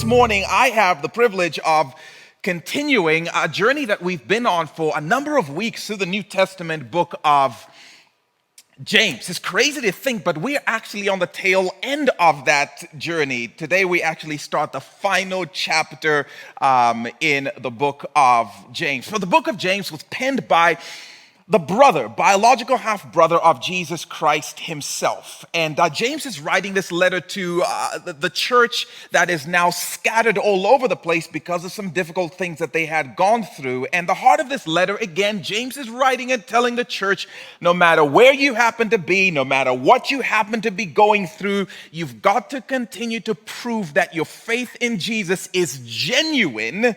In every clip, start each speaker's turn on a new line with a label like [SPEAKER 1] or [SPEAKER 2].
[SPEAKER 1] this morning I have the privilege of continuing a journey that we've been on for a number of weeks through the New Testament book of James. It's crazy to think, but we're actually on the tail end of that journey. Today we actually start the final chapter in the book of James. So the book of James was penned by the biological half-brother of Jesus Christ himself. And James is writing this letter to the church that is now scattered all over the place because of some difficult things that they had gone through. And the heart of this letter, again, James is writing and telling the church, no matter where you happen to be, no matter what you happen to be going through, you've got to continue to prove that your faith in Jesus is genuine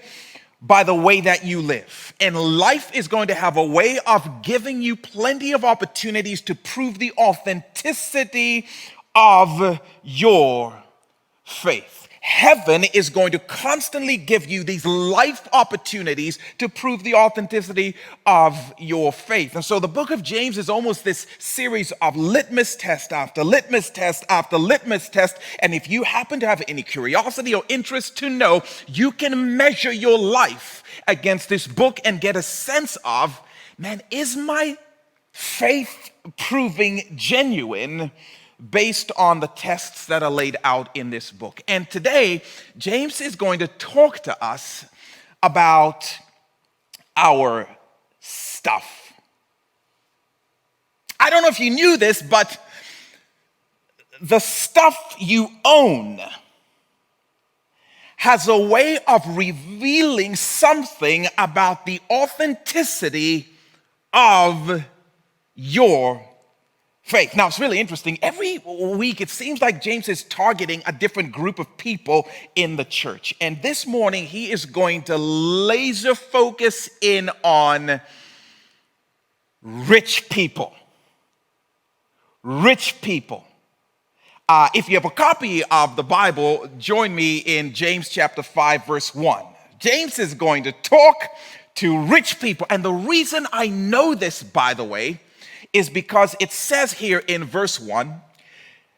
[SPEAKER 1] by the way that you live. And life is going to have a way of giving you plenty of opportunities to prove the authenticity of your faith. Heaven is going to constantly give you these life opportunities to prove the authenticity of your faith. And so the book of James is almost this series of litmus test after litmus test after litmus test. And if you happen to have any curiosity or interest to know, you can measure your life against this book and get a sense of, man, is my faith proving genuine based on the tests that are laid out in this book? And today, James is going to talk to us about our stuff. I don't know if you knew this, but the stuff you own has a way of revealing something about the authenticity of your faith. Now, it's really interesting. Every week, it seems like James is targeting a different group of people in the church. And this morning, he is going to laser focus in on rich people. Rich people. If you have a copy of the Bible, join me in James chapter 5, verse 1. James is going to talk to rich people. And the reason I know this, by the way, is because it says here in verse 1,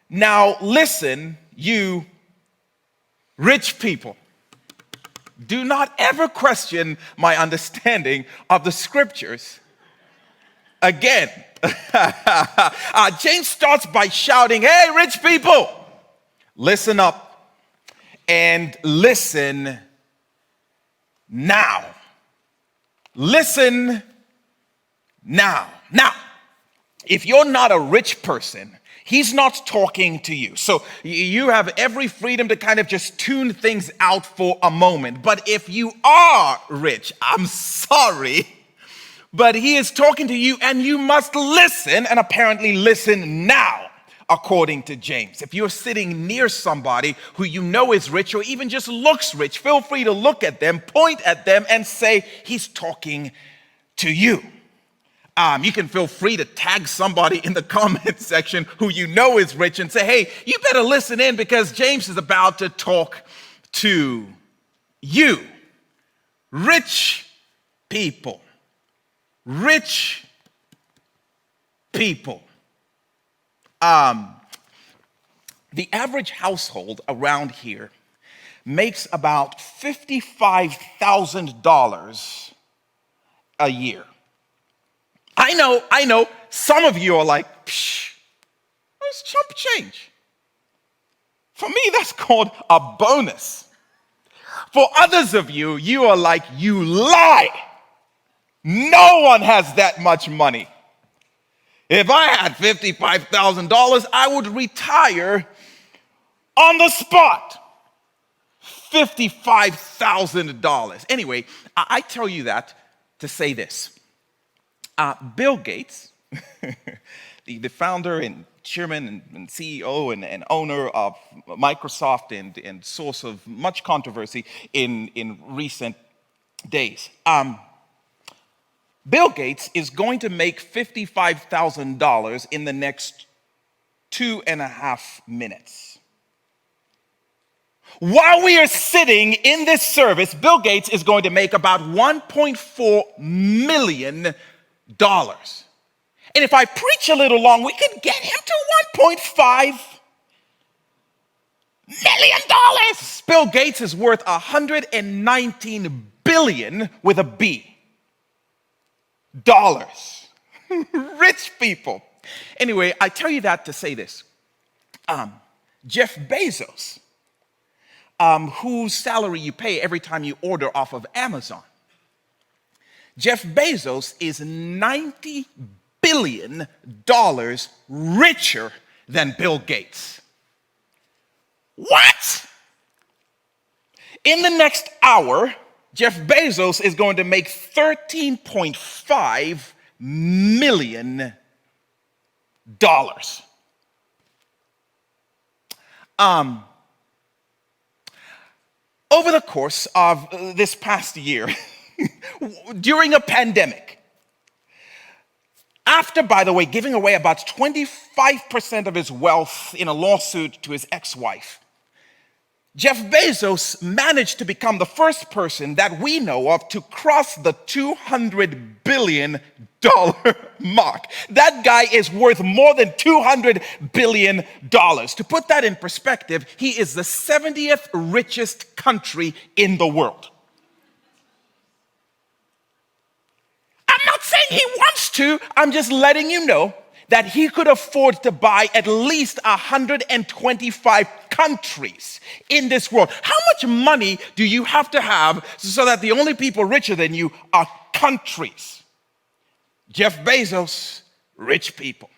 [SPEAKER 1] now listen, you rich people. Do not ever question my understanding of the scriptures. Again, James starts by shouting, hey, rich people, listen up and listen now. Listen now. Now, if you're not a rich person, he's not talking to you. So you have every freedom to kind of just tune things out for a moment. But if you are rich, I'm sorry, but he is talking to you and you must listen, and apparently listen now, according to James. If you're sitting near somebody who you know is rich or even just looks rich, feel free to look at them, point at them, and say, he's talking to you. You can feel free to tag somebody in the comment section who you know is rich and say, hey, you better listen in because James is about to talk to you. Rich people. Rich people. The average household around here makes about $55,000 a year. I know, some of you are like, psh, that's chump change. For me, that's called a bonus. For others of you, you are like, you lie. No one has that much money. If I had $55,000, I would retire on the spot. $55,000. Anyway, I tell you that to say this. Bill Gates, the founder and chairman and CEO and owner of Microsoft and source of much controversy in recent days. Bill Gates is going to make $55,000 in the next 2.5 minutes. While we are sitting in this service, Bill Gates is going to make about $1.4 million. And if I preach a little long, we can get him to 1.5 million. Bill Gates is worth 119 billion with a B. Dollars. Rich people. Anyway, I tell you that to say this. Jeff Bezos, whose salary you pay every time you order off of Amazon. Jeff Bezos is $90 billion richer than Bill Gates. What? In the next hour, Jeff Bezos is going to make $13.5 million. Over the course of this past year, during a pandemic, after, by the way, giving away about 25% of his wealth in a lawsuit to his ex-wife, Jeff Bezos managed to become the first person that we know of to cross the $200 billion mark. That guy is worth more than $200 billion. To put that in perspective, he is the 70th richest country in the world. I'm not saying he wants to, I'm just letting you know that he could afford to buy at least 125 countries in this world. How much money do you have to have so that the only people richer than you are countries? Jeff Bezos, rich people.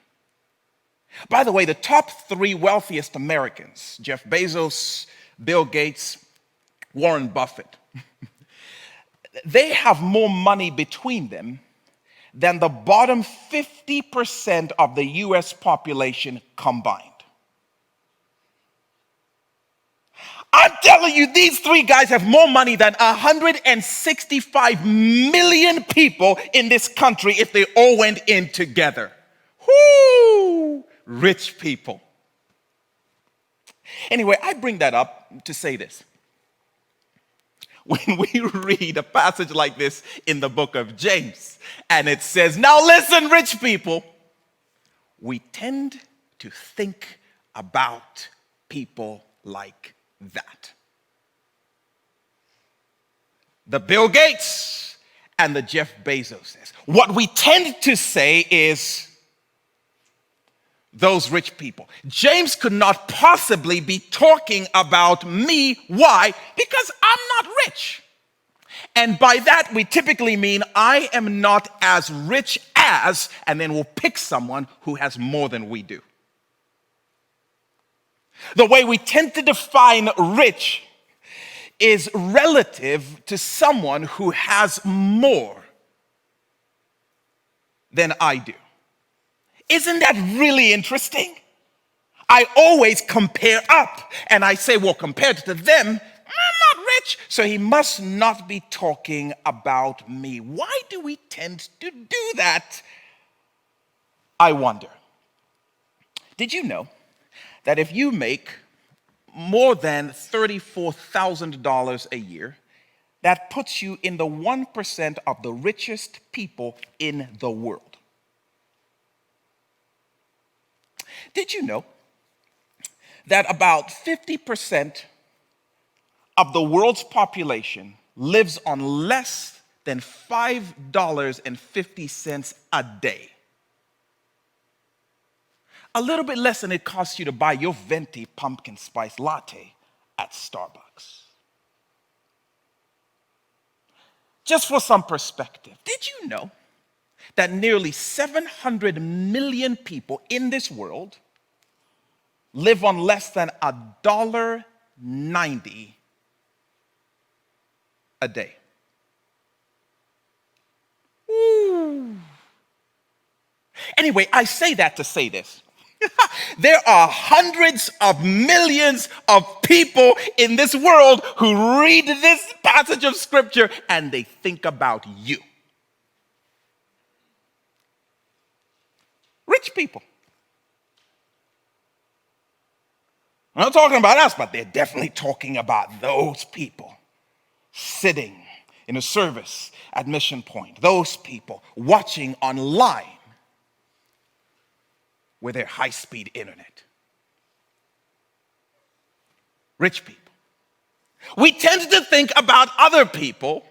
[SPEAKER 1] By the way, the top 3 wealthiest Americans, Jeff Bezos, Bill Gates, Warren Buffett, they have more money between them than the bottom 50% of the US population combined. I'm telling you, these 3 guys have more money than 165 million people in this country if they all went in together. Whoo! Rich people. Anyway, I bring that up to say this. When we read a passage like this in the book of James, and it says, now listen, rich people, we tend to think about people like that. The Bill Gates and the Jeff Bezoses. What we tend to say is those rich people. James could not possibly be talking about me. Why? Because I'm not rich. And by that, we typically mean I am not as rich as, and then we'll pick someone who has more than we do. The way we tend to define rich is relative to someone who has more than I do. Isn't that really interesting? I always compare up and I say, well, compared to them, I'm not rich, so he must not be talking about me. Why do we tend to do that? I wonder. Did you know that if you make more than $34,000 a year, that puts you in the 1% of the richest people in the world? Did you know that about 50% of the world's population lives on less than $5.50 a day? A little bit less than it costs you to buy your venti pumpkin spice latte at Starbucks. Just for some perspective, did you know that nearly 700 million people in this world live on less than $1.90 a day? Ooh. Anyway, I say that to say this. There are hundreds of millions of people in this world who read this passage of scripture and they think about you. Rich people. I'm not talking about us, but they're definitely talking about those people sitting in a service at Mission Point. Those people watching online with their high-speed internet. rich people. We tend to think about other people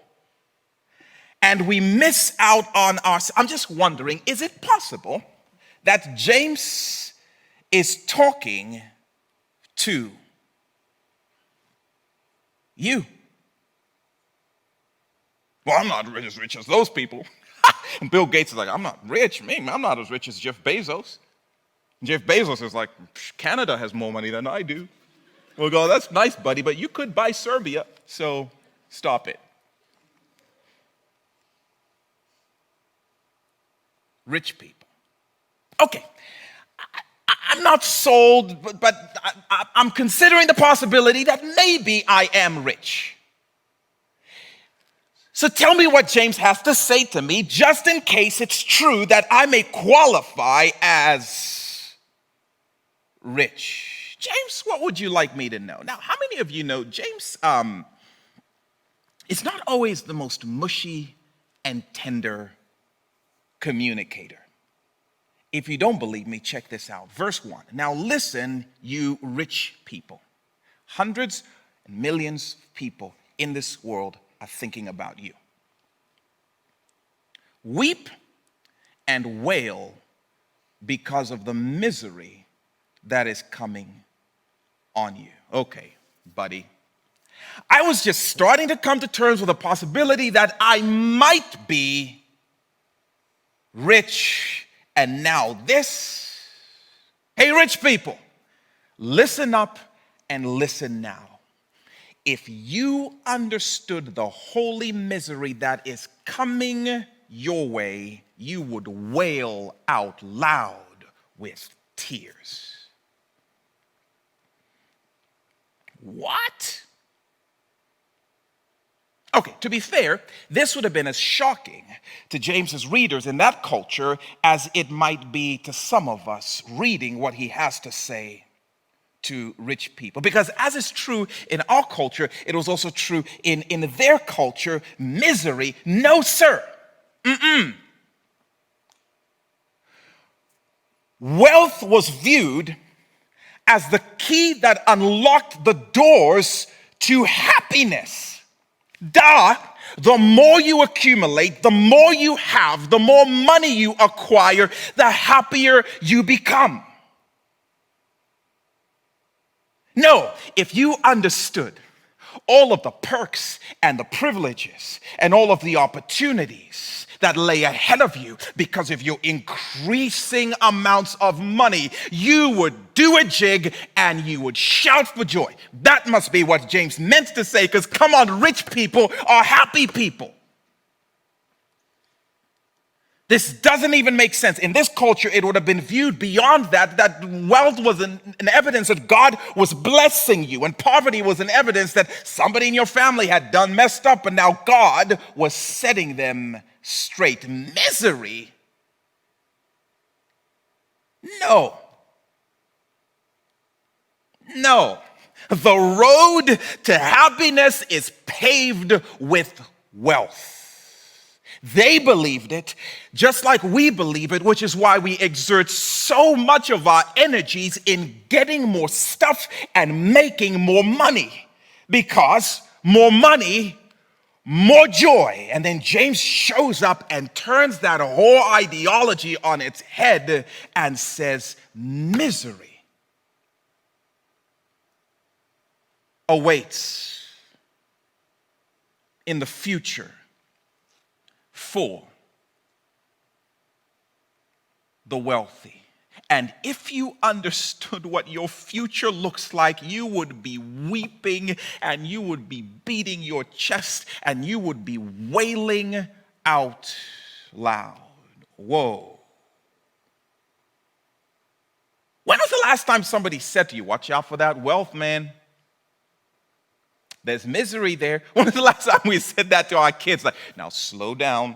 [SPEAKER 1] and we miss out on ourselves. I'm just wondering, is it possible that James is talking to you? Well, I'm not as rich as those people. And Bill Gates is like, I'm not rich. Man, I'm not as rich as Jeff Bezos. Jeff Bezos is like, Canada has more money than I do. We'll go, that's nice, buddy, but you could buy Serbia, so stop it. Rich people. Okay, I'm not sold, but I'm considering the possibility that maybe I am rich. So tell me what James has to say to me, just in case it's true that I may qualify as rich. James, what would you like me to know? Now, how many of you know James is not always the most mushy and tender communicator? If you don't believe me, check this out. Verse 1. Now listen, you rich people. Hundreds and millions of people in this world are thinking about you. Weep and wail because of the misery that is coming on you. Okay, buddy. I was just starting to come to terms with the possibility that I might be rich, and now this. Hey, rich people, listen up and listen now. If you understood the holy misery that is coming your way, you would wail out loud with tears. What? Okay, to be fair, this would have been as shocking to James's readers in that culture as it might be to some of us reading what he has to say to rich people. Because as is true in our culture, it was also true in their culture. Misery, no sir. Wealth was viewed as the key that unlocked the doors to happiness. The more you accumulate, the more you have, the more money you acquire, the happier you become. No, if you understood all of the perks and the privileges and all of the opportunities that lay ahead of you because of your increasing amounts of money, you would do a jig and you would shout for joy. That must be what James meant to say, because come on, rich people are happy people. This doesn't even make sense. In this culture, it would have been viewed beyond that wealth was an evidence that God was blessing you, and poverty was an evidence that somebody in your family had done messed up, and now God was setting them straight. Misery? No. The road to happiness is paved with wealth. They believed it just like we believe it, which is why we exert so much of our energies in getting more stuff and making more money. Because more money, more joy. And then James shows up and turns that whole ideology on its head and says, misery awaits in the future for the wealthy. And if you understood what your future looks like, you would be weeping and you would be beating your chest and you would be wailing out loud. Whoa. When was the last time somebody said to you, watch out for that wealth, man? There's misery there. When was the last time we said that to our kids? Like, now slow down.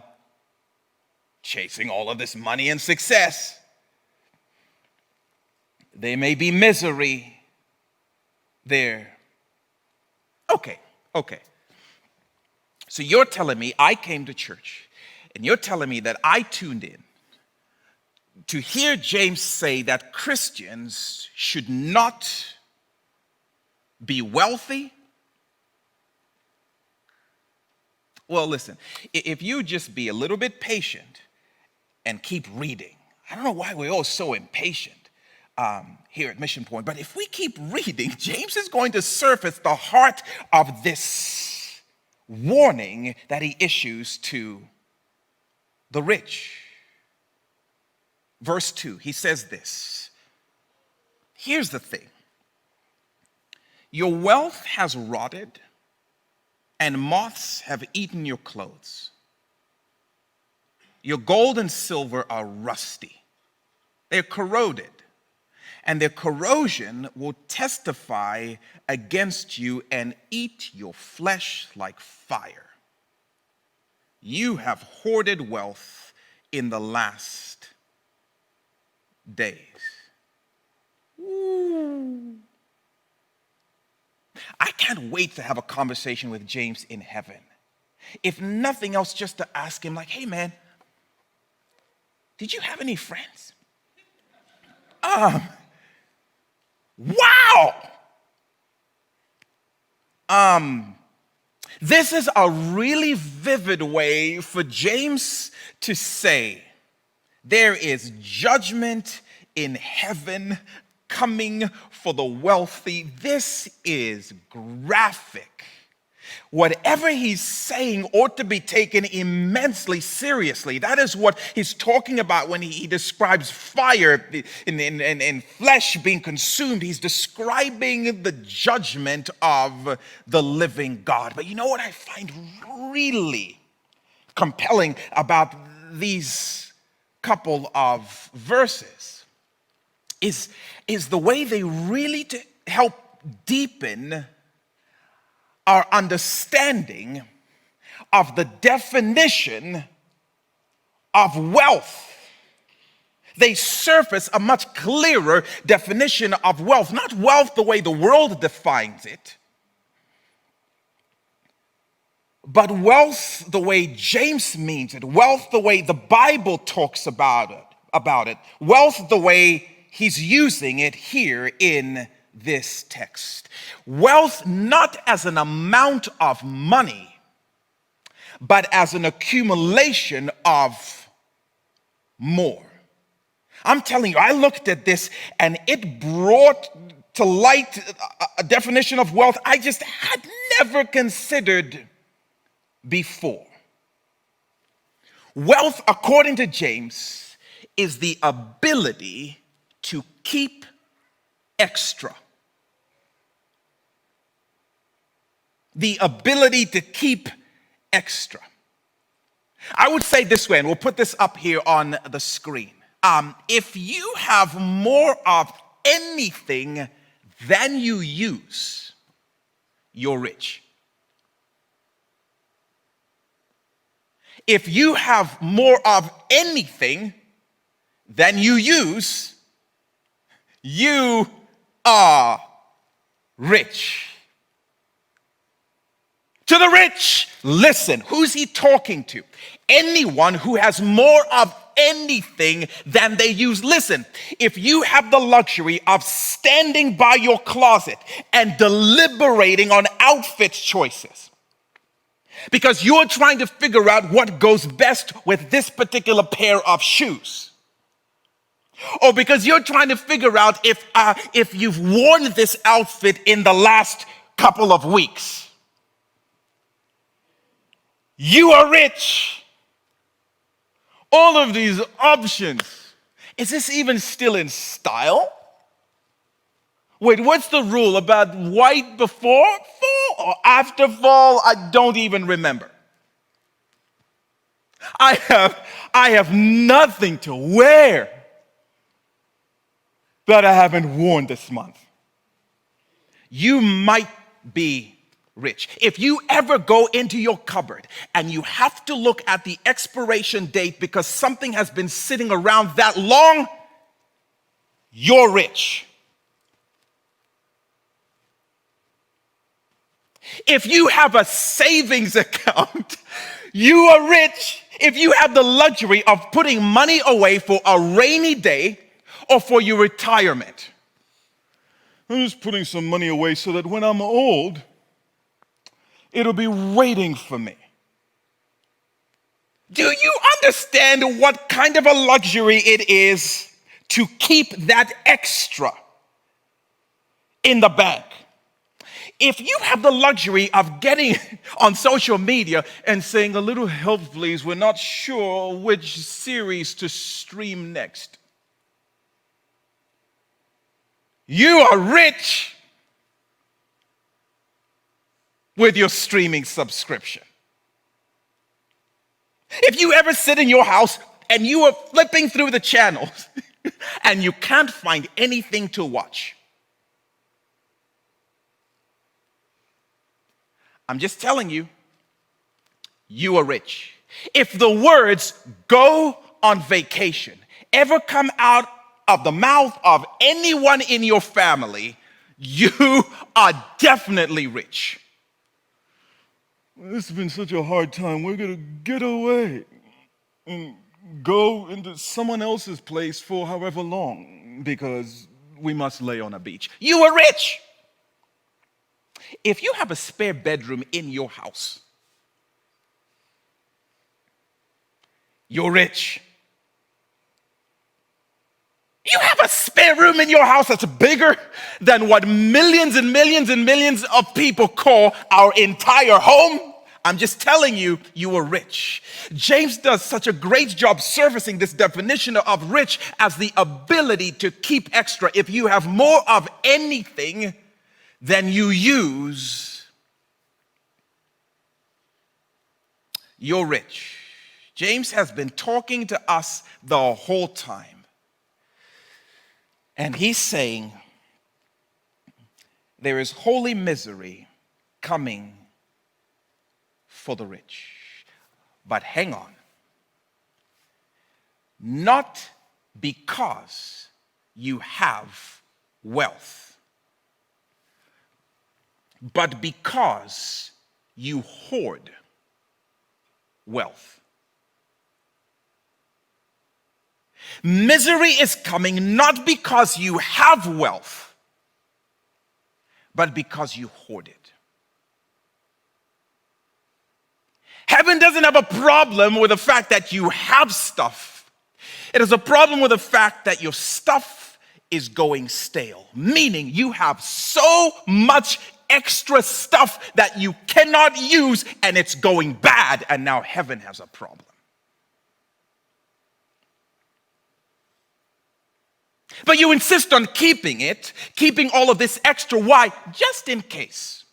[SPEAKER 1] Chasing all of this money and success. There may be misery there. Okay. So you're telling me I came to church, and you're telling me that I tuned in to hear James say that Christians should not be wealthy? Well, listen, if you just be a little bit patient and keep reading, I don't know why we're all so impatient here at Mission Point, but if we keep reading, James is going to surface the heart of this warning that he issues to the rich. Verse 2, he says this. Here's the thing. Your wealth has rotted, and moths have eaten your clothes. Your gold and silver are rusty. They're corroded, and their corrosion will testify against you and eat your flesh like fire. You have hoarded wealth in the last days. Ooh. I can't wait to have a conversation with James in heaven. If nothing else, just to ask him, like, hey man, did you have any friends? Wow! This is a really vivid way for James to say there is judgment in heaven coming for the wealthy. This is graphic. Whatever he's saying ought to be taken immensely seriously. That is what he's talking about when he describes fire and flesh being consumed. He's describing the judgment of the living God. But you know what I find really compelling about these couple of verses is the way they really help deepen our understanding of the definition of wealth. They surface a much clearer definition of wealth, not wealth the way the world defines it, but wealth the way James means it, wealth the way the Bible talks about it, wealth the way he's using it here in this text. Wealth not as an amount of money, but as an accumulation of more. I'm telling you, I looked at this and it brought to light a definition of wealth I just had never considered before. Wealth, according to James, is the ability to keep extra. The ability to keep extra. I would say this way, and we'll put this up here on the screen. If you have more of anything than you use, you're rich. If you have more of anything than you use, you are rich. To the rich, listen, who's he talking to? Anyone who has more of anything than they use. Listen, if you have the luxury of standing by your closet and deliberating on outfit choices, because you're trying to figure out what goes best with this particular pair of shoes, or because you're trying to figure out if you've worn this outfit in the last couple of weeks, you are rich. All of these options. Is this even still in style? Wait, what's the rule about white before fall or after fall? I don't even remember. I have nothing to wear that I haven't worn this month. You might be rich. If you ever go into your cupboard and you have to look at the expiration date because something has been sitting around that long, you're rich. If you have a savings account, you are rich. If you have the luxury of putting money away for a rainy day or for your retirement,
[SPEAKER 2] I'm just putting some money away so that when I'm old, it'll be waiting for me.
[SPEAKER 1] Do you understand what kind of a luxury it is to keep that extra in the bank? If you have the luxury of getting on social media and saying, "A little help, please, we're not sure which series to stream next," you are rich with your streaming subscription. If you ever sit in your house and you are flipping through the channels and you can't find anything to watch, I'm just telling you, you are rich. If the words "go on vacation" ever come out of the mouth of anyone in your family, you are definitely rich.
[SPEAKER 2] This has been such a hard time. We're going to get away and go into someone else's place for however long because we must lay on a beach.
[SPEAKER 1] You are rich. If you have a spare bedroom in your house, you're rich. You have a spare room in your house that's bigger than what millions and millions and millions of people call our entire home. I'm just telling you, you are rich. James does such a great job surfacing this definition of rich as the ability to keep extra. If you have more of anything than you use, you're rich. James has been talking to us the whole time. And he's saying there is holy misery coming for the rich. But hang on. Not because you have wealth, but because you hoard wealth. Misery is coming not because you have wealth, but because you hoard it. Heaven doesn't have a problem with the fact that you have stuff. It has a problem with the fact that your stuff is going stale, meaning you have so much extra stuff that you cannot use and it's going bad, and now heaven has a problem. But you insist on keeping it, keeping all of this extra. Why? Just in case.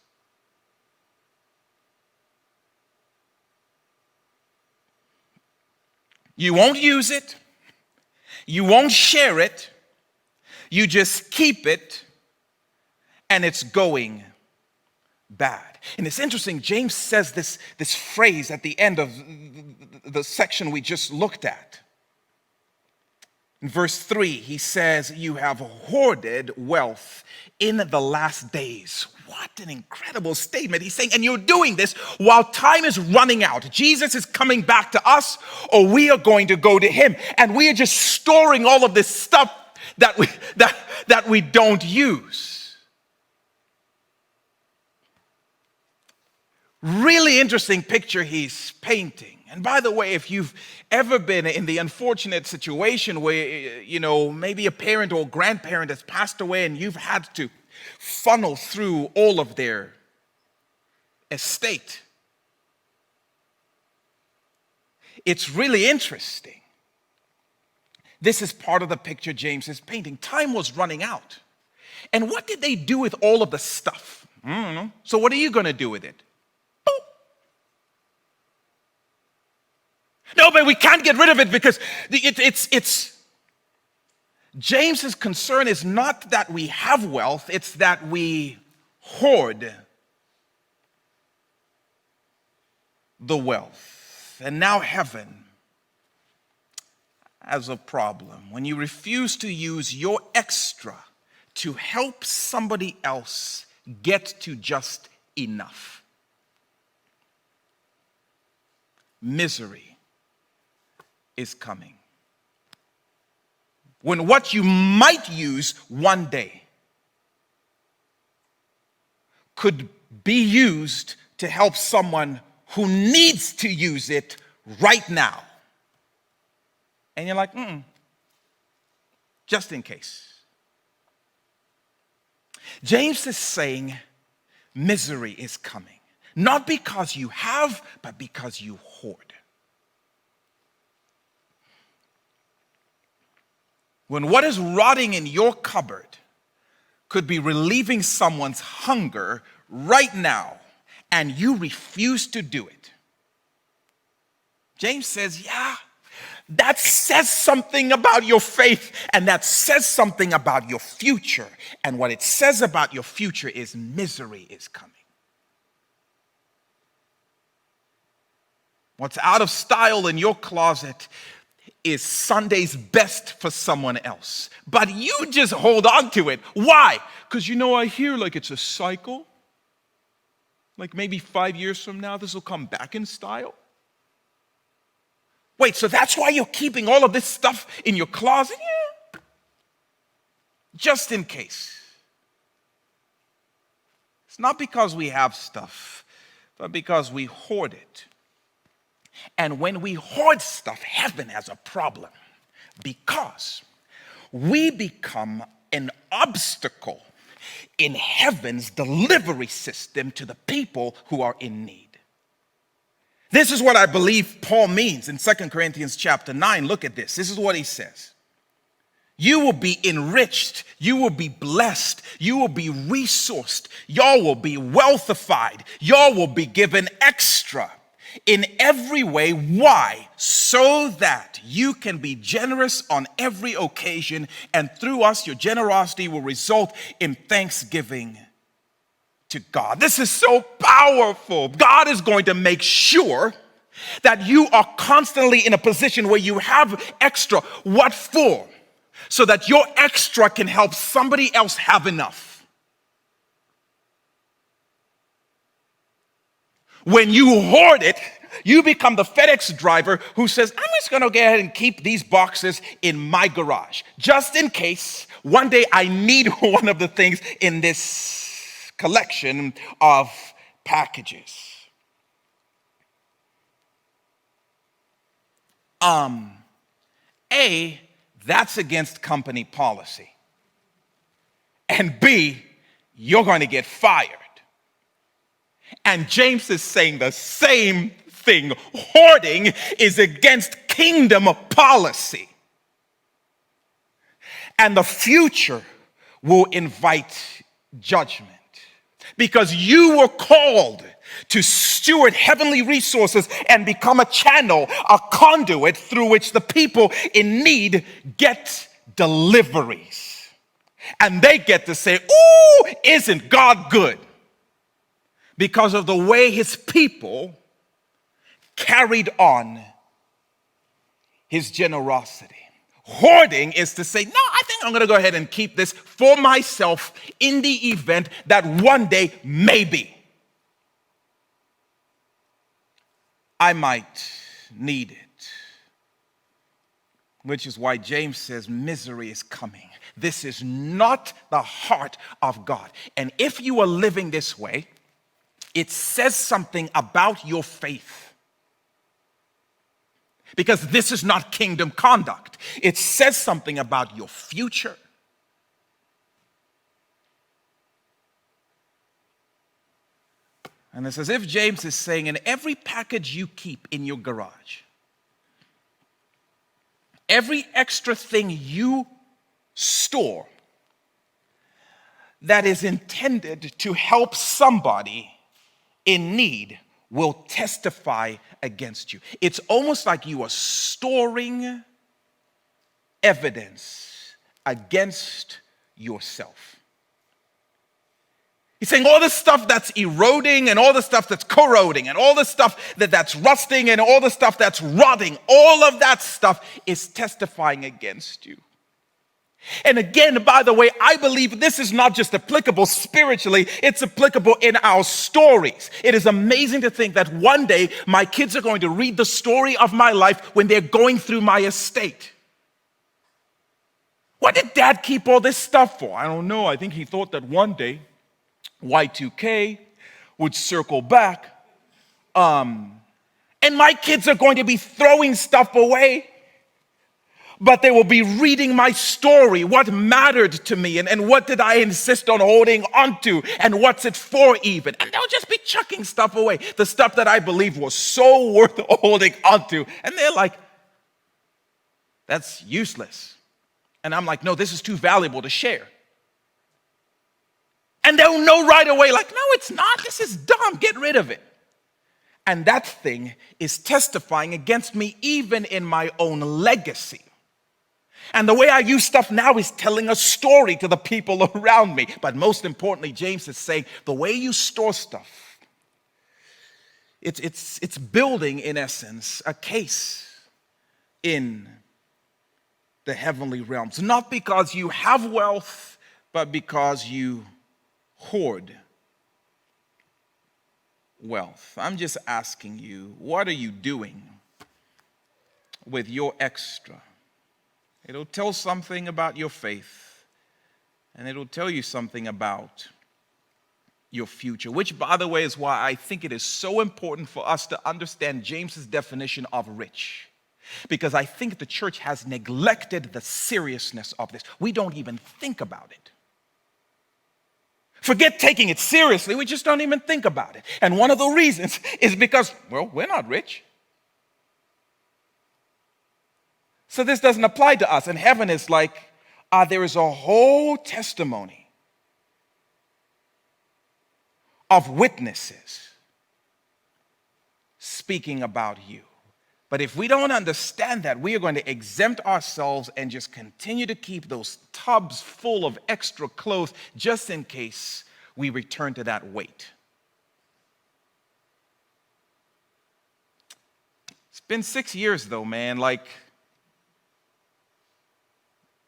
[SPEAKER 1] You won't use it. You won't share it. You just keep it, and it's going bad. And it's interesting, James says this phrase at the end of the section we just looked at. In verse 3, he says, "You have hoarded wealth in the last days." What an incredible statement. He's saying, and you're doing this while time is running out. Jesus is coming back to us, or we are going to go to him. And we are just storing all of this stuff that we don't use. Really interesting picture he's painting. And by the way, if you've ever been in the unfortunate situation where, maybe a parent or grandparent has passed away and you've had to funnel through all of their estate, it's really interesting. This is part of the picture James is painting. Time was running out. And what did they do with all of the stuff? I don't know. So what are you going to do with it? No, but we can't get rid of it because it's James's concern is not that we have wealth, it's that we hoard the wealth. And now heaven has a problem. When you refuse to use your extra to help somebody else get to just enough, misery is coming. When what you might use one day could be used to help someone who needs to use it right now. And you're like, just in case. James is saying misery is coming. Not because you have, but because you hoard. When what is rotting in your cupboard could be relieving someone's hunger right now, and you refuse to do it. James says, yeah, that says something about your faith, and that says something about your future. And what it says about your future is misery is coming. What's out of style in your closet is Sunday's best for someone else. But you just hold on to it. Why? Because I hear like it's a cycle. Like maybe 5 years from now, this will come back in style. Wait, so that's why you're keeping all of this stuff in your closet? Yeah. Just in case. It's not because we have stuff, but because we hoard it. And when we hoard stuff, heaven has a problem because we become an obstacle in heaven's delivery system to the people who are in need. This is what I believe Paul means in 2 Corinthians chapter 9. Look at this. This is what he says. You will be enriched. You will be blessed. You will be resourced. Y'all will be wealthified. Y'all will be given extra in every way. Why? So that you can be generous on every occasion, and through us, your generosity will result in thanksgiving to God. This is so powerful. God is going to make sure that you are constantly in a position where you have extra. What for? So that your extra can help somebody else have enough. When you hoard it, you become the FedEx driver who says, I'm just going to go ahead and keep these boxes in my garage, just in case one day I need one of the things in this collection of packages. A, that's against company policy. And B, you're going to get fired. And James is saying the same thing. Hoarding is against kingdom policy. And the future will invite judgment. Because you were called to steward heavenly resources and become a channel, a conduit through which the people in need get deliveries. And they get to say, ooh, isn't God good? Because of the way his people carried on his generosity. Hoarding is to say, no, I think I'm going to go ahead and keep this for myself in the event that one day, maybe, I might need it. Which is why James says misery is coming. This is not the heart of God. And if you are living this way, it says something about your faith. Because this is not kingdom conduct. It says something about your future. And it's as if James is saying, in every package you keep in your garage, every extra thing you store that is intended to help somebody in need will testify against you. It's almost like you are storing evidence against yourself. He's saying all the stuff that's eroding and all the stuff that's corroding and all the stuff that's rusting and all the stuff that's rotting, all of that stuff is testifying against you. And again, by the way, I believe this is not just applicable spiritually, it's applicable in our stories. It is amazing to think that one day my kids are going to read the story of my life when they're going through my estate. What did Dad keep all this stuff for? I don't know. I think he thought that one day Y2K would circle back. And my kids are going to be throwing stuff away, but they will be reading my story, what mattered to me, and what did I insist on holding onto, and what's it for even. And they'll just be chucking stuff away, the stuff that I believe was so worth holding onto. And they're like, that's useless. And I'm like, no, this is too valuable to share. And they'll know right away, like, no, it's not. This is dumb. Get rid of it. And that thing is testifying against me even in my own legacy. And the way I use stuff now is telling a story to the people around me. But most importantly, James is saying the way you store stuff, it's building, in essence, a case in the heavenly realms. Not because you have wealth, but because you hoard wealth. I'm just asking you, what are you doing with your extra? It'll tell something about your faith, and it'll tell you something about your future, which, by the way, is why I think it is so important for us to understand James's definition of rich, because I think the church has neglected the seriousness of this. We don't even think about it. Forget taking it seriously, we just don't even think about it. And one of the reasons is because, well, we're not rich. So this doesn't apply to us. And heaven is like, there is a whole testimony of witnesses speaking about you. But if we don't understand that, we are going to exempt ourselves and just continue to keep those tubs full of extra clothes just in case we return to that weight. It's been 6 years though, man, like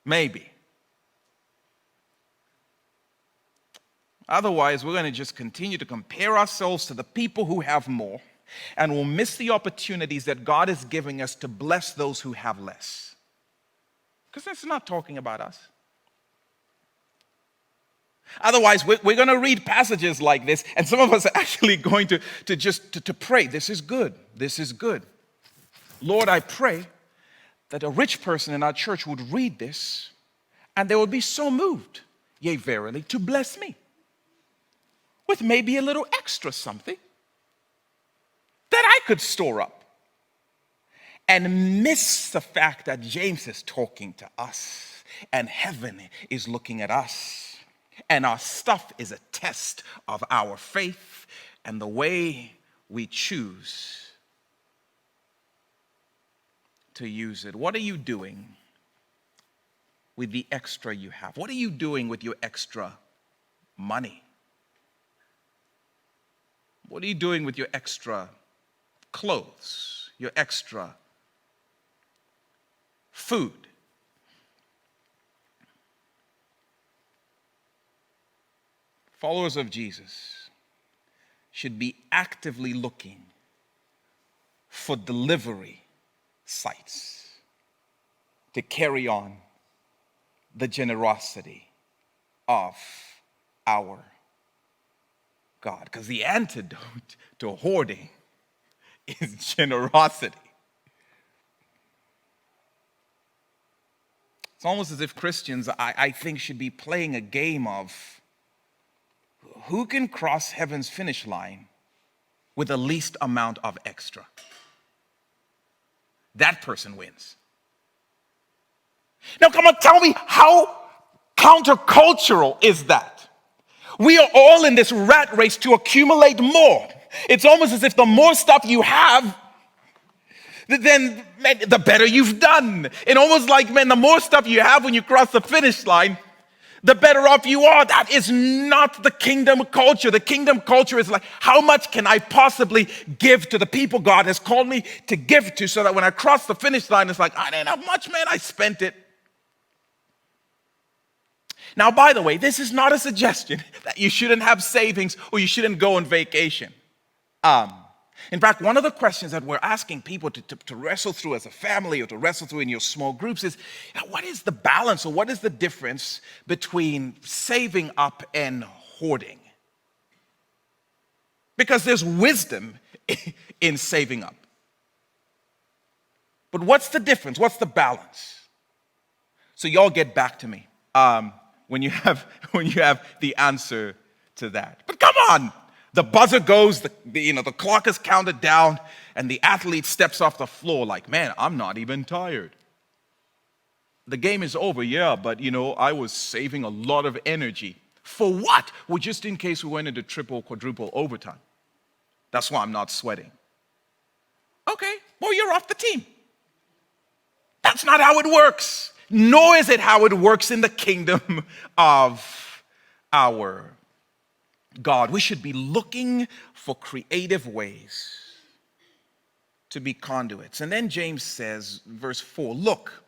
[SPEAKER 1] maybe. Otherwise, we're going to just continue to compare ourselves to the people who have more, and we'll miss the opportunities that God is giving us to bless those who have less. Because it's not talking about us. Otherwise, we're going to read passages like this, and some of us are actually going to pray. This is good. This is good. Lord, I pray that a rich person in our church would read this, and they would be so moved, yea, verily, to bless me with maybe a little extra something that I could store up, and miss the fact that James is talking to us and heaven is looking at us, and our stuff is a test of our faith and the way we choose to use it. What are you doing with the extra you have? What are you doing with your extra money? What are you doing with your extra clothes, your extra food? Followers of Jesus should be actively looking for delivery sites to carry on the generosity of our God. Because the antidote to hoarding is generosity. It's almost as if Christians, I think, should be playing a game of who can cross heaven's finish line with the least amount of extra. That person wins. Now, come on, tell me, how countercultural is that? We are all in this rat race to accumulate more. It's almost as if the more stuff you have, then man, the better you've done. And almost like, man, the more stuff you have when you cross the finish line, the better off you are. That is not the kingdom culture. The kingdom culture is like, how much can I possibly give to the people God has called me to give to, so that when I cross the finish line, it's like, I didn't have much, man, I spent it. Now, by the way, this is not a suggestion that you shouldn't have savings or you shouldn't go on vacation. In fact, one of the questions that we're asking people to wrestle through as a family, or to wrestle through in your small groups, is what is the balance, or what is the difference between saving up and hoarding? because there's wisdom in saving up. But what's the difference? What's the balance? So y'all get back to me when you have the answer to that. But come on, the buzzer goes, the clock is counted down, and the athlete steps off the floor like, man, I'm not even tired. The game is over, yeah, but I was saving a lot of energy. For what? Well, just in case we went into triple, quadruple overtime. That's why I'm not sweating. Okay, well, you're off the team. That's not how it works. Nor is it how it works in the kingdom of our God. We should be looking for creative ways to be conduits. And then James says, verse 4, look,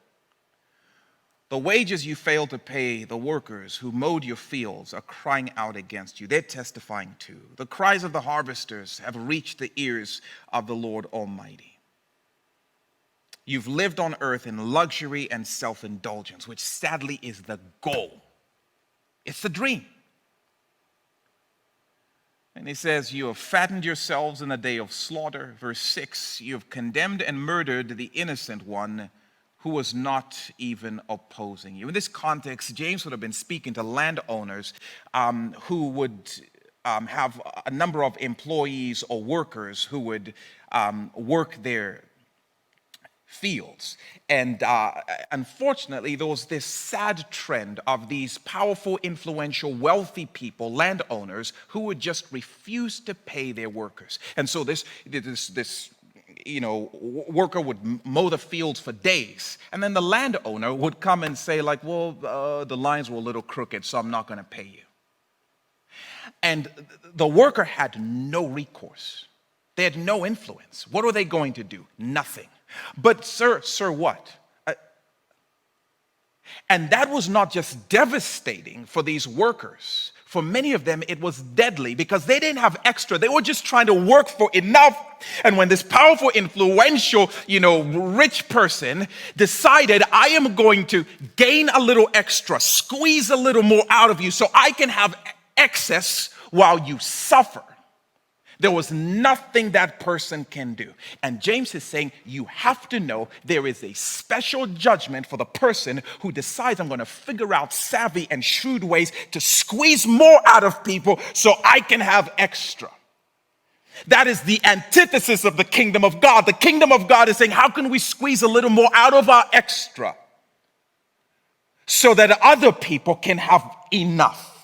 [SPEAKER 1] the wages you failed to pay the workers who mowed your fields are crying out against you. They're testifying too. The cries of the harvesters have reached the ears of the Lord Almighty. You've lived on earth in luxury and self-indulgence, which sadly is the goal. It's the dream. And he says, you have fattened yourselves in the day of slaughter. Verse 6, you have condemned and murdered the innocent one who was not even opposing you. In this context, James would have been speaking to landowners who would have a number of employees or workers who would work their fields. And unfortunately, there was this sad trend of these powerful, influential, wealthy people, landowners, who would just refuse to pay their workers. And so this worker would mow the fields for days, and then the landowner would come and say like, well, the lines were a little crooked, so I'm not going to pay you. And the worker had no recourse. They had no influence. What were they going to do? Nothing. But sir, what? And that was not just devastating for these workers. For many of them, it was deadly because they didn't have extra. They were just trying to work for enough. And when this powerful, influential, rich person decided, I am going to gain a little extra, squeeze a little more out of you so I can have excess while you suffer, there was nothing that person can do. And James is saying, you have to know there is a special judgment for the person who decides, I'm going to figure out savvy and shrewd ways to squeeze more out of people so I can have extra. That is the antithesis of the kingdom of God. The kingdom of God is saying, how can we squeeze a little more out of our extra so that other people can have enough?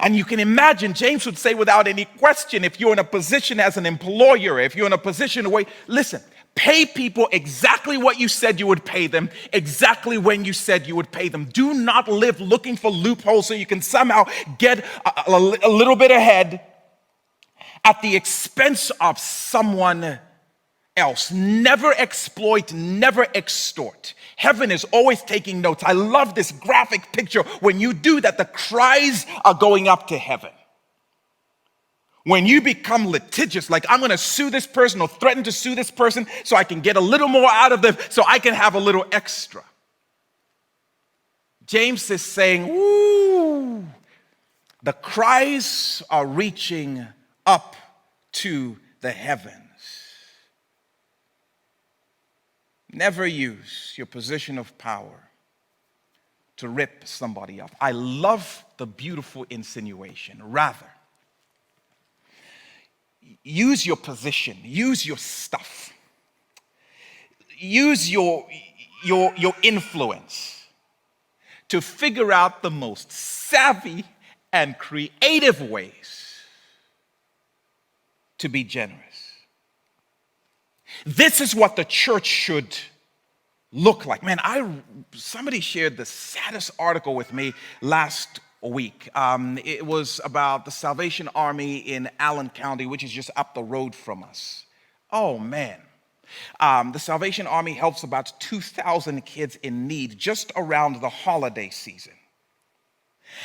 [SPEAKER 1] And you can imagine, James would say without any question, if you're in a position as an employer, if you're in a position where, listen, pay people exactly what you said you would pay them, exactly when you said you would pay them. Do not live looking for loopholes so you can somehow get a little bit ahead at the expense of someone else. Never exploit, never extort. Heaven is always taking notes. I love this graphic picture. When you do that, the cries are going up to heaven. When you become litigious, like I'm going to sue this person or threaten to sue this person so I can get a little more out of them, so I can have a little extra. James is saying, ooh, the cries are reaching up to the heavens. Never use your position of power to rip somebody off. I love the beautiful insinuation. Rather, use your position, use your stuff, use your influence to figure out the most savvy and creative ways to be generous. This is what the church should look like. Man, somebody shared the saddest article with me last week. It was about the Salvation Army in Allen County, which is just up the road from us. Oh, man. The Salvation Army helps about 2,000 kids in need just around the holiday season.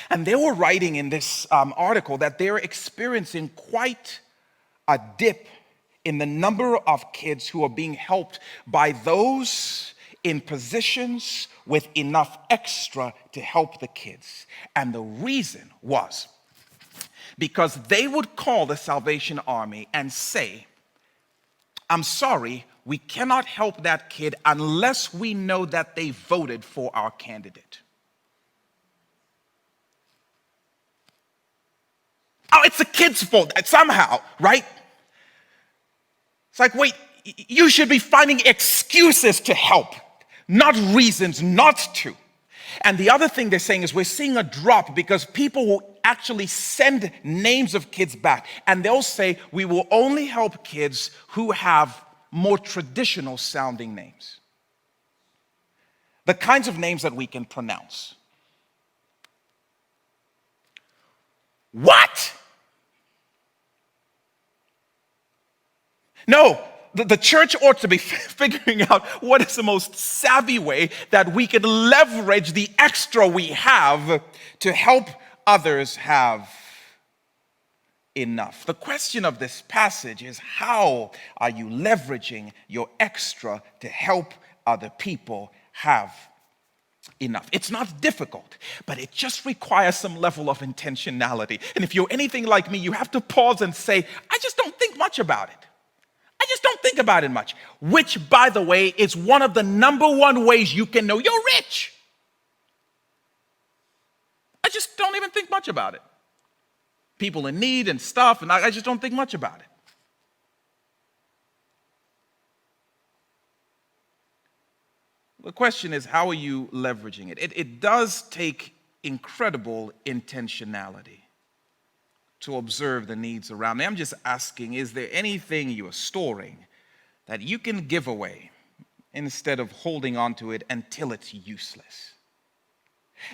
[SPEAKER 1] And they were writing in this article that they're experiencing quite a dip in the number of kids who are being helped by those in positions with enough extra to help the kids. And the reason was because they would call the Salvation Army and say, I'm sorry, we cannot help that kid unless we know that they voted for our candidate. Oh, it's the kid's fault somehow, right? It's like, wait, you should be finding excuses to help, not reasons not to. And the other thing they're saying is we're seeing a drop because people will actually send names of kids back, and they'll say we will only help kids who have more traditional sounding names. The kinds of names that we can pronounce. What? No, the church ought to be figuring out what is the most savvy way that we can leverage the extra we have to help others have enough. The question of this passage is, how are you leveraging your extra to help other people have enough? It's not difficult, but it just requires some level of intentionality. And if you're anything like me, you have to pause and say, I just don't think much about it. I just don't think about it much. Which, by the way, is one of the number one ways you can know you're rich. I just don't even think much about it. People in need and stuff, and I just don't think much about it. The question is, how are you leveraging it? It does take incredible intentionality to observe the needs around me. I'm just asking, is there anything you are storing that you can give away instead of holding on to it until it's useless?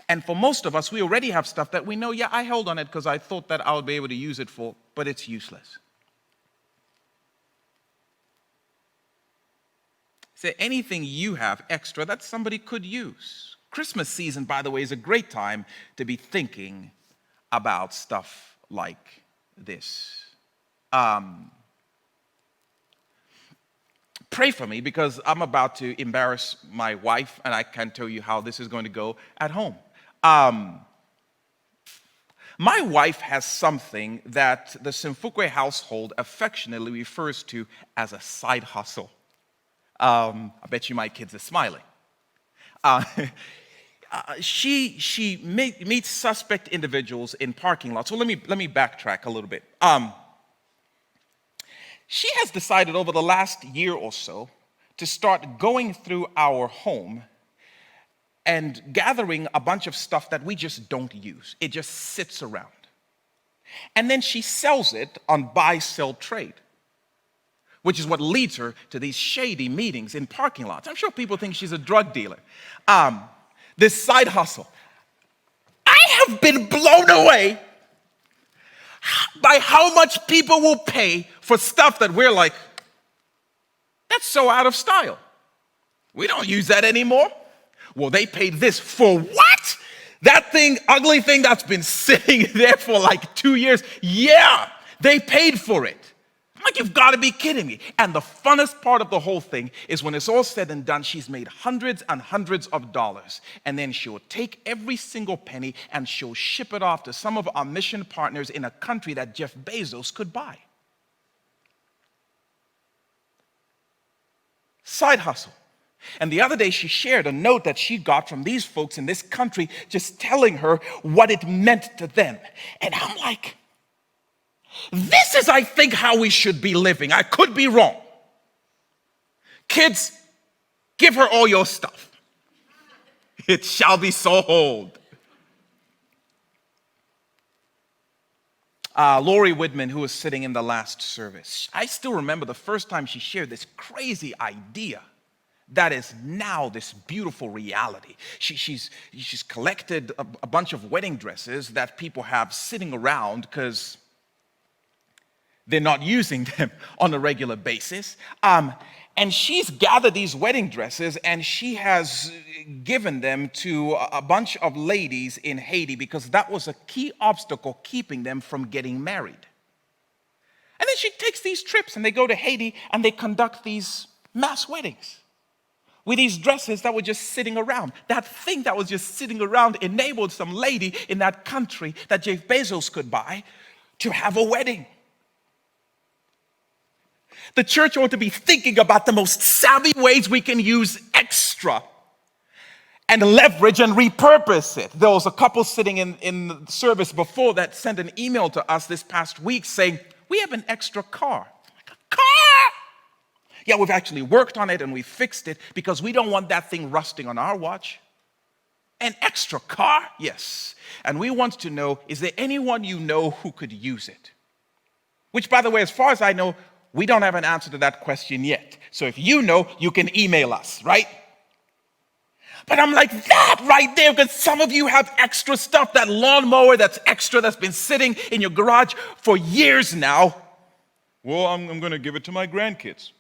[SPEAKER 1] And for most of us, we already have stuff that we know, yeah, I held on it because I thought that I would be able to use it for, but it's useless. Is there anything you have extra that somebody could use? Christmas season, by the way, is a great time to be thinking about stuff like this. Pray for me because I'm about to embarrass my wife, and I can't tell you how this is going to go at home. My wife has something that the Simfukwe household affectionately refers to as a side hustle. I bet you my kids are smiling. She meets suspect individuals in parking lots. So let me backtrack a little bit. She has decided over the last year or so to start going through our home and gathering a bunch of stuff that we just don't use. It just sits around. And then she sells it on buy, sell, trade, which is what leads her to these shady meetings in parking lots. I'm sure people think she's a drug dealer. This side hustle. I have been blown away by how much people will pay for stuff that we're like, that's so out of style. We don't use that anymore. Well, they paid this for what? That thing, ugly thing that's been sitting there for like 2 years. Yeah, they paid for it. I'm like, you've got to be kidding me. And the funnest part of the whole thing is when it's all said and done, she's made hundreds and hundreds of dollars. And then she'll take every single penny and she'll ship it off to some of our mission partners in a country that Jeff Bezos could buy. Side hustle. And the other day she shared a note that she got from these folks in this country just telling her what it meant to them. And I'm like, this is, I think, how we should be living. I could be wrong. Kids, give her all your stuff. It shall be so hold. Lori Whitman, who was sitting in the last service, I still remember the first time she shared this crazy idea that is now this beautiful reality. She's collected a bunch of wedding dresses that people have sitting around because they're not using them on a regular basis. And she's gathered these wedding dresses and she has given them to a bunch of ladies in Haiti because that was a key obstacle keeping them from getting married. And then she takes these trips and they go to Haiti and they conduct these mass weddings with these dresses that were just sitting around. That thing that was just sitting around enabled some lady in that country that Jeff Bezos could buy to have a wedding. The church ought to be thinking about the most savvy ways we can use extra and leverage and repurpose it. There was a couple sitting in the service before that sent an email to us this past week saying, we have an extra car. Like, a car? Yeah, we've actually worked on it and we fixed it because we don't want that thing rusting on our watch. An extra car? Yes. And we want to know, is there anyone you know who could use it? Which, by the way, as far as I know, we don't have an answer to that question yet. So if you know, you can email us, right? But I'm like, that right there, because some of you have extra stuff, that lawnmower that's extra, that's been sitting in your garage for years now.
[SPEAKER 2] Well, I'm going to give it to my grandkids.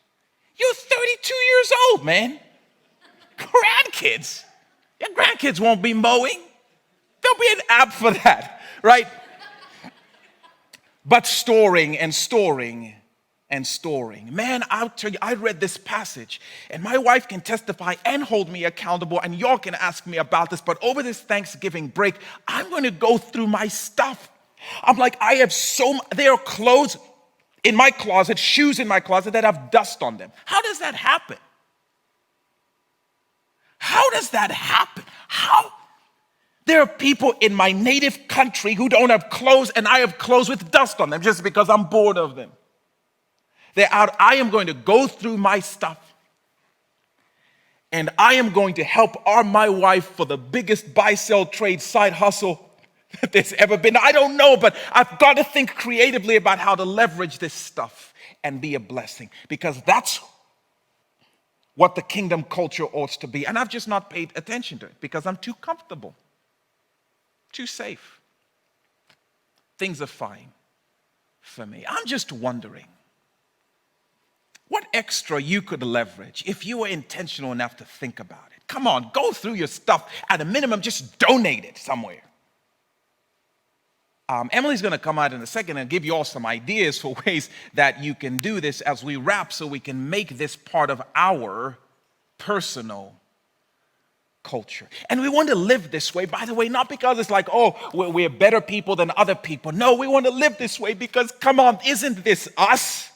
[SPEAKER 1] You're 32 years old, man. Grandkids. Your grandkids won't be mowing. There'll be an app for that, right? But storing and storing and storing. Man, I'll tell you, I read this passage, and my wife can testify and hold me accountable, and y'all can ask me about this, but over this Thanksgiving break, I'm going to go through my stuff. I'm like, there are clothes in my closet, shoes in my closet that have dust on them. How does that happen? How does that happen? How? There are people in my native country who don't have clothes, and I have clothes with dust on them just because I'm bored of them. They're out. I am going to go through my stuff, and I am going to help my wife for the biggest buy-sell trade side hustle that there's ever been. I don't know, but I've got to think creatively about how to leverage this stuff and be a blessing, because that's what the kingdom culture ought to be. And I've just not paid attention to it because I'm too comfortable, too safe. Things are fine for me. I'm just wondering what extra you could leverage if you were intentional enough to think about it. Come on, go through your stuff. At a minimum, just donate it somewhere. Emily's going to come out in a second and give you all some ideas for ways that you can do this as we wrap, so we can make this part of our personal culture. And we want to live this way, by the way, not because it's like, oh, we're better people than other people. No, we want to live this way because, come on, isn't this us?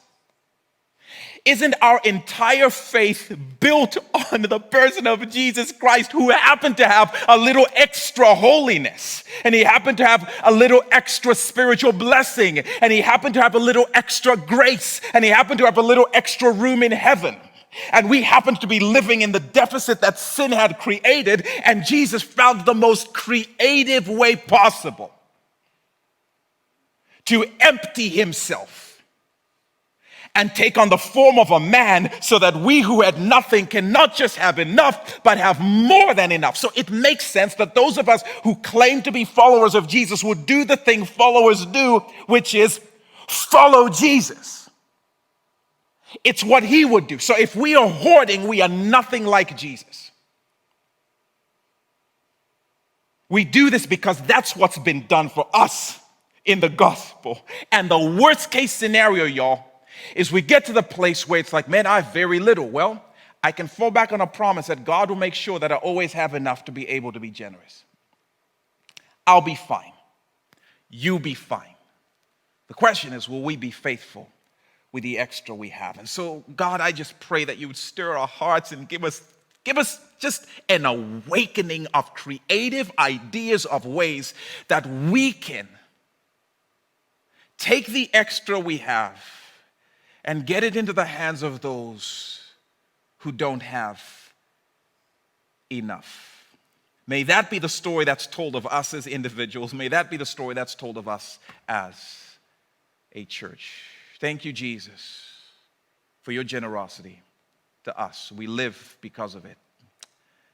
[SPEAKER 1] Isn't our entire faith built on the person of Jesus Christ, who happened to have a little extra holiness, and he happened to have a little extra spiritual blessing, and he happened to have a little extra grace, and he happened to have a little extra room in heaven? And we happened to be living in the deficit that sin had created, and Jesus found the most creative way possible to empty himself and take on the form of a man, so that we who had nothing can not just have enough, but have more than enough. So it makes sense that those of us who claim to be followers of Jesus would do the thing followers do, which is follow Jesus. It's what he would do. So if we are hoarding, we are nothing like Jesus. We do this because that's what's been done for us in the gospel. And the worst case scenario, y'all, is we get to the place where it's like, man, I have very little. Well, I can fall back on a promise that God will make sure that I always have enough to be able to be generous. I'll be fine. You be fine. The question is, will we be faithful with the extra we have? And so, God, I just pray that you would stir our hearts and give us just an awakening of creative ideas of ways that we can take the extra we have and get it into the hands of those who don't have enough. May that be the story that's told of us as individuals. May that be the story that's told of us as a church. Thank you, Jesus, for your generosity to us. We live because of it.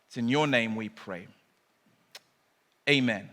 [SPEAKER 1] It's in your name we pray. Amen.